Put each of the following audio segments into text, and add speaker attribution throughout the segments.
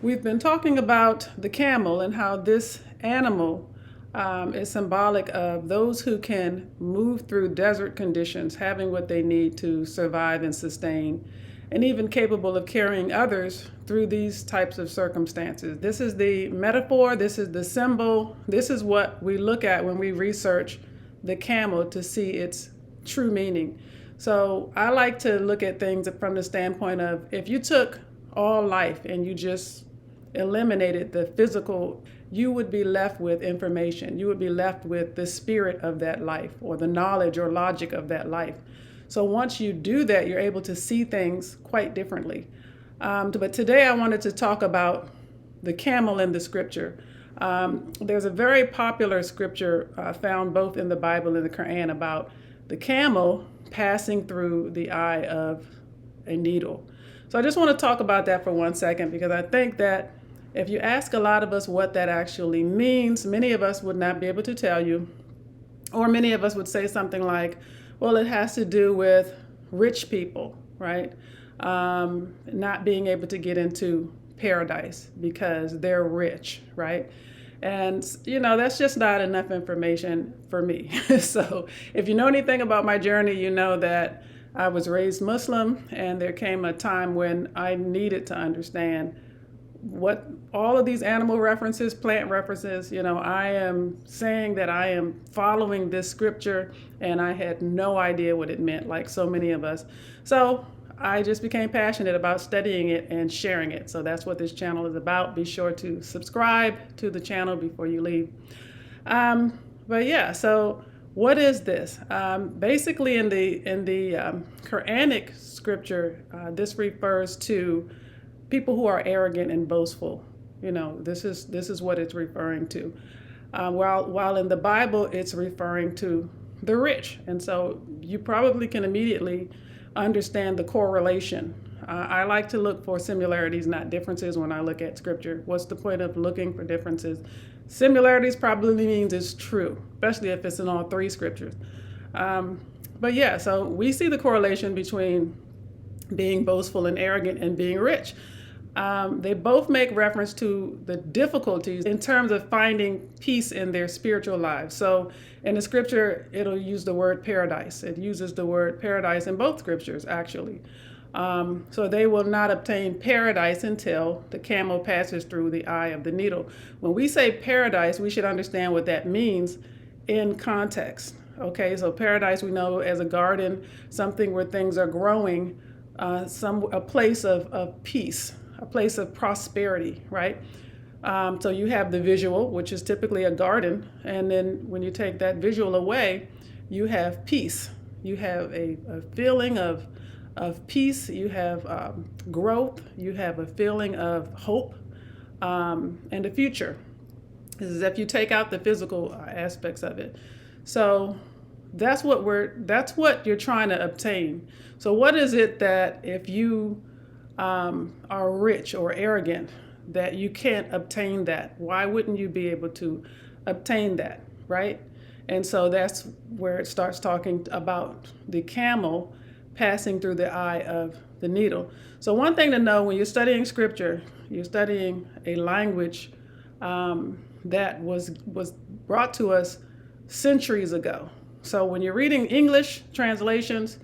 Speaker 1: We've been talking about the camel and how this animal is symbolic of those who can move through desert conditions, having what they need to survive and sustain, and even capable of carrying others through these types of circumstances. This is the metaphor, this is the symbol, this is what we look at when we research the camel to see its true meaning. So I like to look at things from the standpoint of, if you took all life and you just eliminated the physical, you would be left with information. You would be left with the spirit of that life, or the knowledge or logic of that life. So once you do that, you're able to see things quite differently. But today I wanted to talk about the camel in the scripture. There's a very popular scripture found both in the Bible and the Quran about the camel passing through the eye of a needle. So I just want to talk about that for 1 second, because I think that if you ask a lot of us what that actually means, many of us would not be able to tell you, or many of us would say something like, well, it has to do with rich people, right? Not being able to get into paradise because they're rich, right? And, that's just not enough information for me. So if you know anything about my journey, you know that I was raised Muslim, and there came a time when I needed to understand what all of these animal references, plant references, I am saying that I am following this scripture, and I had no idea what it meant, like so many of us. So I just became passionate about studying it and sharing it. So that's what this channel is about. Be sure to subscribe to the channel before you leave. But yeah, so what is this? Basically, in the Quranic scripture, this refers to people who are arrogant and boastful. This is what it's referring to. While in the Bible, it's referring to the rich. And so you probably can immediately understand the correlation. I like to look for similarities, not differences, when I look at scripture. What's the point of looking for differences? Similarities probably means it's true, especially if it's in all three scriptures. But yeah, so we see the correlation between being boastful and arrogant and being rich. They both make reference to the difficulties in terms of finding peace in their spiritual lives. So in the scripture, it'll use the word paradise. It uses the word paradise in both scriptures, actually. So they will not obtain paradise until the camel passes through the eye of the needle. When we say paradise, we should understand what that means in context. Okay, so paradise we know as a garden, something where things are growing, a place of peace, a place of prosperity, right? So you have the visual, which is typically a garden, and then when you take that visual away, you have peace. You have a feeling of peace. You have growth. You have a feeling of hope and a future. This is if you take out the physical aspects of it. So that's what you're trying to obtain. So what is it that if you are rich or arrogant, that you can't obtain that? Why wouldn't you be able to obtain that, right? And so that's where it starts talking about the camel passing through the eye of the needle. So one thing to know when you're studying scripture, you're studying a language that was brought to us centuries ago. So when you're reading English translations,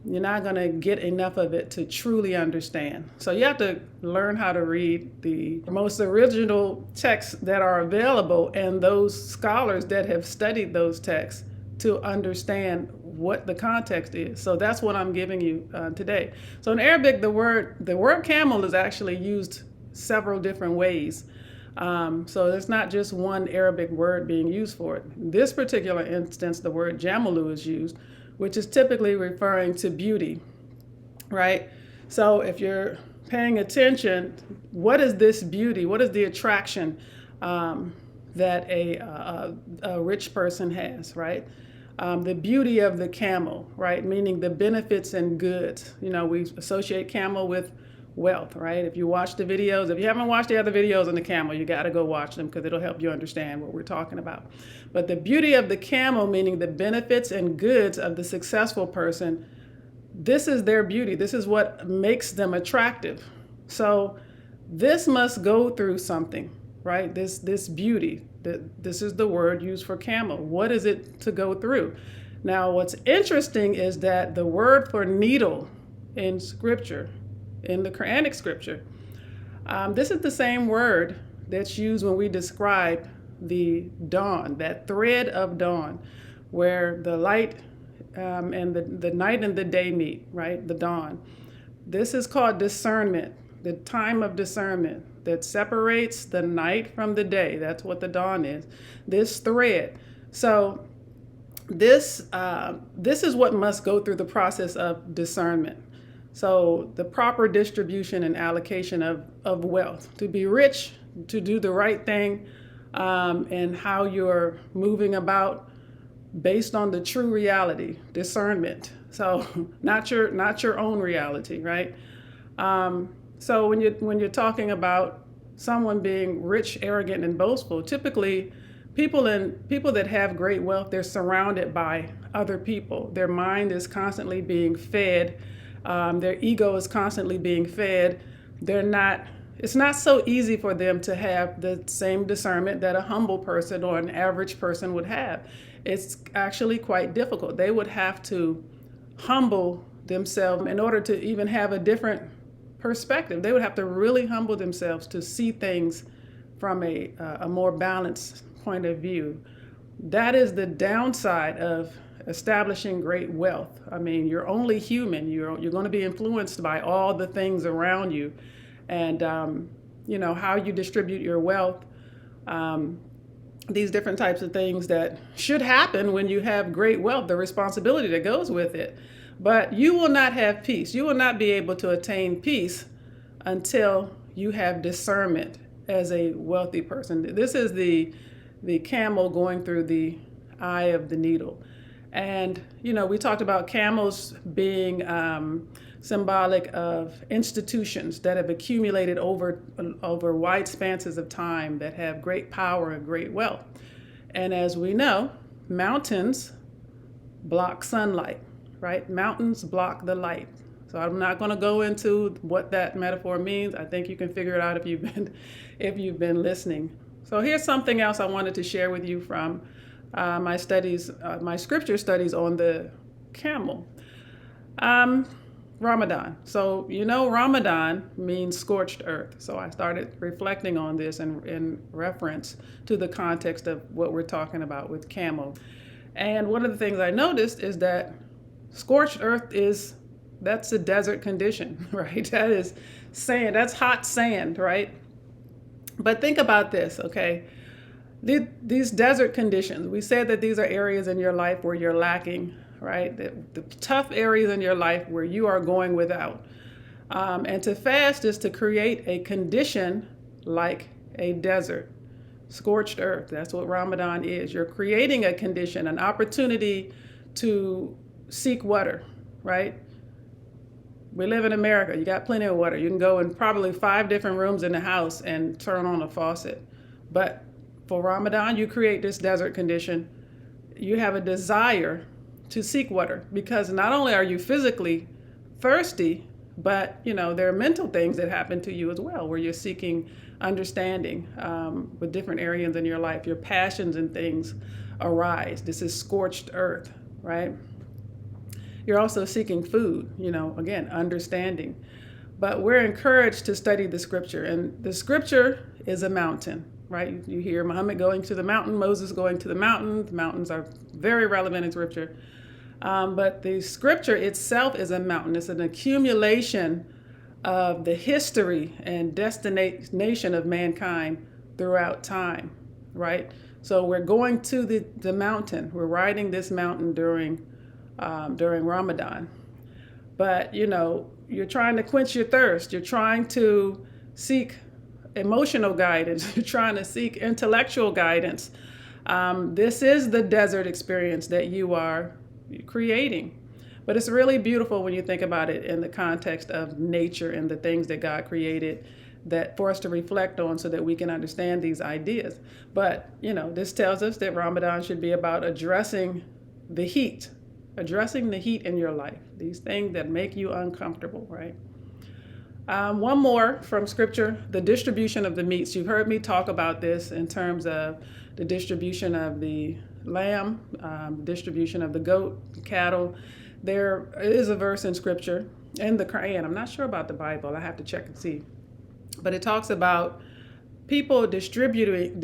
Speaker 1: you're not going to get enough of it to truly understand. So you have to learn how to read the most original texts that are available and those scholars that have studied those texts to understand what the context is. So that's what I'm giving you today. So in Arabic, the word camel is actually used several different ways. So there's not just one Arabic word being used for it. In this particular instance, the word jamalu is used, which is typically referring to beauty, right? So if you're paying attention, what is this beauty? What is the attraction that a rich person has, right? The beauty of the camel, right? Meaning the benefits and goods. We associate camel with wealth, right? If you watch the videos, if you haven't watched the other videos on the camel, you got to go watch them because it'll help you understand what we're talking about. But the beauty of the camel, meaning the benefits and goods of the successful person, this is their beauty. This is what makes them attractive. So this must go through something, right? This beauty. This is the word used for camel. What is it to go through? Now, what's interesting is that the word for needle in Scripture, in the Quranic Scripture, this is the same word that's used when we describe the dawn, that thread of dawn, where the light and the night and the day meet, right? The dawn. This is called discernment, the time of discernment that separates the night from the day. That's what the dawn is. This thread. So this is what must go through the process of discernment. So the proper distribution and allocation of wealth, to be rich, to do the right thing, and how you're moving about based on the true reality, discernment. So not your own reality, right? So when you're talking about someone being rich, arrogant, and boastful, typically people that have great wealth, they're surrounded by other people. Their mind is constantly being fed. Their ego is constantly being fed. It's not so easy for them to have the same discernment that a humble person or an average person would have. It's actually quite difficult. They would have to humble themselves in order to even have a different perspective. They would have to really humble themselves to see things from a more balanced point of view. That is the downside of establishing great wealth. I mean, you're only human. You're going to be influenced by all the things around you, and how you distribute your wealth. These different types of things that should happen when you have great wealth, the responsibility that goes with it. But you will not have peace. You will not be able to attain peace until you have discernment as a wealthy person. This is the camel going through the eye of the needle. And, we talked about camels being symbolic of institutions that have accumulated over wide spanses of time, that have great power and great wealth. And as we know, mountains block sunlight, right? Mountains block the light. So I'm not going to go into what that metaphor means. I think you can figure it out if you've been listening. So here's something else I wanted to share with you from my scripture studies on the camel. Ramadan. So, Ramadan means scorched earth. So I started reflecting on this in reference to the context of what we're talking about with camel. And one of the things I noticed is that scorched earth that's a desert condition, right? That is sand, that's hot sand, right? But think about this, okay? These desert conditions, we said that these are areas in your life where you're lacking, right? The tough areas in your life where you are going without. And to fast is to create a condition like a desert, scorched earth. That's what Ramadan is. You're creating a condition, an opportunity to seek water, right? We live in America. You got plenty of water. You can go in probably 5 different rooms in the house and turn on a faucet. But for Ramadan, you create this desert condition. You have a desire to seek water, because not only are you physically thirsty, but there are mental things that happen to you as well, where you're seeking understanding with different areas in your life. Your passions and things arise. This is scorched earth, right? You're also seeking food, again, understanding. But we're encouraged to study the scripture, and the scripture is a mountain, right? You hear Muhammad going to the mountain, Moses going to the mountain. The mountains are very relevant in scripture. But the scripture itself is a mountain. It's an accumulation of the history and destination of mankind throughout time, right? So we're going to the mountain. We're riding this mountain during Ramadan. But, you're trying to quench your thirst. You're trying to seek emotional guidance. You're trying to seek intellectual guidance. This is the desert experience that you are creating. But it's really beautiful when you think about it in the context of nature and the things that God created that for us to reflect on so that we can understand these ideas. But, this tells us that Ramadan should be about addressing the heat in your life, these things that make you uncomfortable, right? One more from scripture, the distribution of the meats. You've heard me talk about this in terms of the distribution of the lamb, distribution of the goat, cattle. There is a verse in scripture in the Quran. I'm not sure about the Bible. I have to check and see. But it talks about people distributing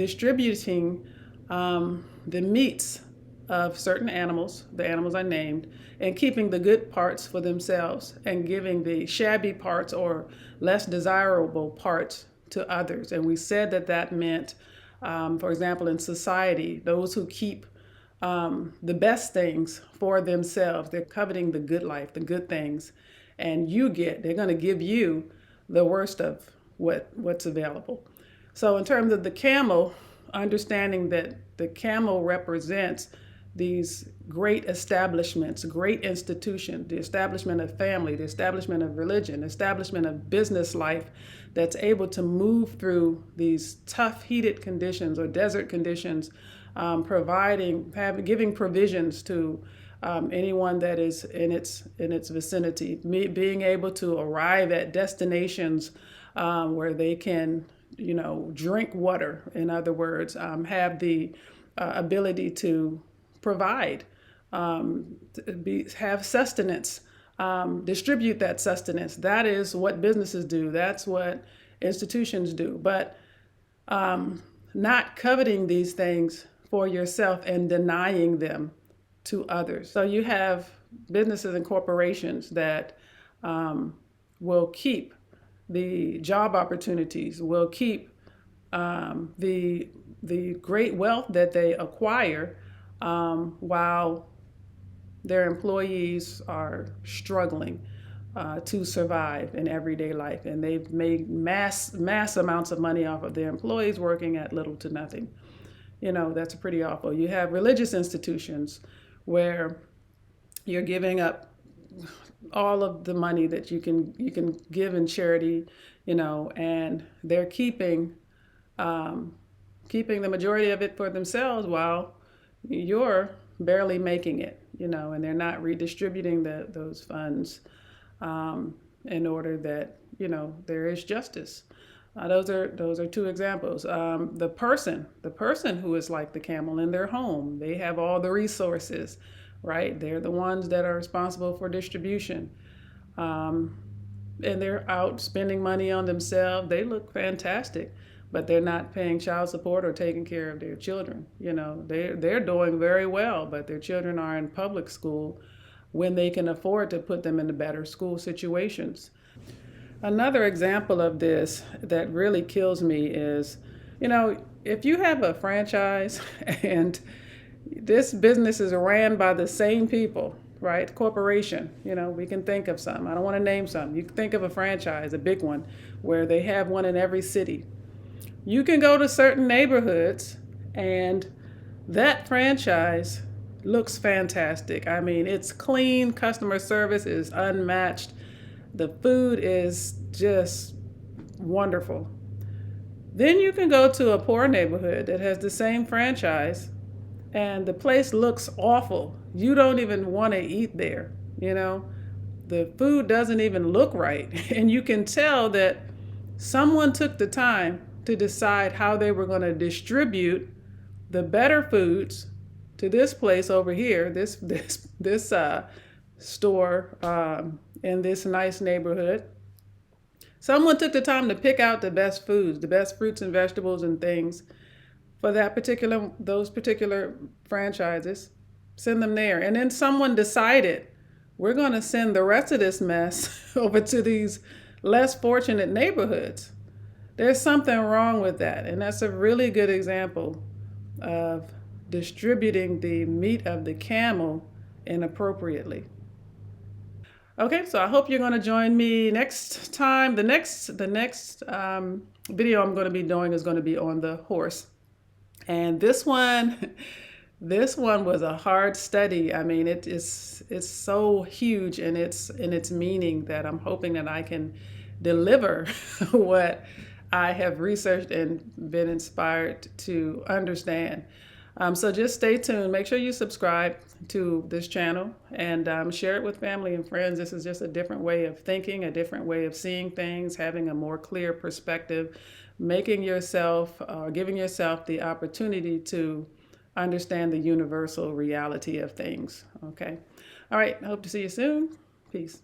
Speaker 1: the meats of certain animals, the animals I named, and keeping the good parts for themselves and giving the shabby parts or less desirable parts to others. And we said that that meant, for example, in society, those who keep the best things for themselves, they're coveting the good life, the good things, and they're going to give you the worst of what's available. So in terms of the camel, understanding that the camel represents these great establishments, great institutions, the establishment of family, the establishment of religion, establishment of business life that's able to move through these tough, heated conditions or desert conditions, giving provisions to anyone that is in its vicinity, being able to arrive at destinations where they can, drink water. In other words, have the ability to provide, have sustenance, distribute that sustenance. That is what businesses do. That's what institutions do. But not coveting these things for yourself and denying them to others. So you have businesses and corporations that will keep the job opportunities, will keep the great wealth that they acquire while their employees are struggling to survive in everyday life. And they've made mass amounts of money off of their employees working at little to nothing. That's pretty awful. You have religious institutions where you're giving up all of the money that you can give in charity, and they're keeping the majority of it for themselves while you're barely making it, and they're not redistributing those funds in order that, there is justice. Those are two examples. The person who is like the camel in their home, they have all the resources, right? They're the ones that are responsible for distribution. And they're out spending money on themselves. They look fantastic, but they're not paying child support or taking care of their children. They're doing very well, but their children are in public school when they can afford to put them into better school situations. Another example of this that really kills me is, if you have a franchise and this business is ran by the same people, right? Corporation, we can think of some. I don't want to name some. You can think of a franchise, a big one, where they have one in every city. You can go to certain neighborhoods and that franchise looks fantastic. I mean, it's clean, customer service is unmatched. The food is just wonderful. Then you can go to a poor neighborhood that has the same franchise and the place looks awful. You don't even want to eat there, The food doesn't even look right. And you can tell that someone took the time to decide how they were going to distribute the better foods to this place over here, this store in this nice neighborhood. Someone took the time to pick out the best foods, the best fruits and vegetables and things for those particular franchises, send them there. And then someone decided, we're going to send the rest of this mess over to these less fortunate neighborhoods. There's something wrong with that. And that's a really good example of distributing the meat of the camel inappropriately. Okay, so I hope you're going to join me next time. The next video I'm going to be doing is going to be on the horse. And this one was a hard study. I mean, it's so huge in its meaning that I'm hoping that I can deliver what I have researched and been inspired to understand. So just stay tuned. Make sure you subscribe to this channel and share it with family and friends. This is just a different way of thinking, a different way of seeing things, having a more clear perspective, making yourself, giving yourself the opportunity to understand the universal reality of things. Okay. All right. I hope to see you soon. Peace.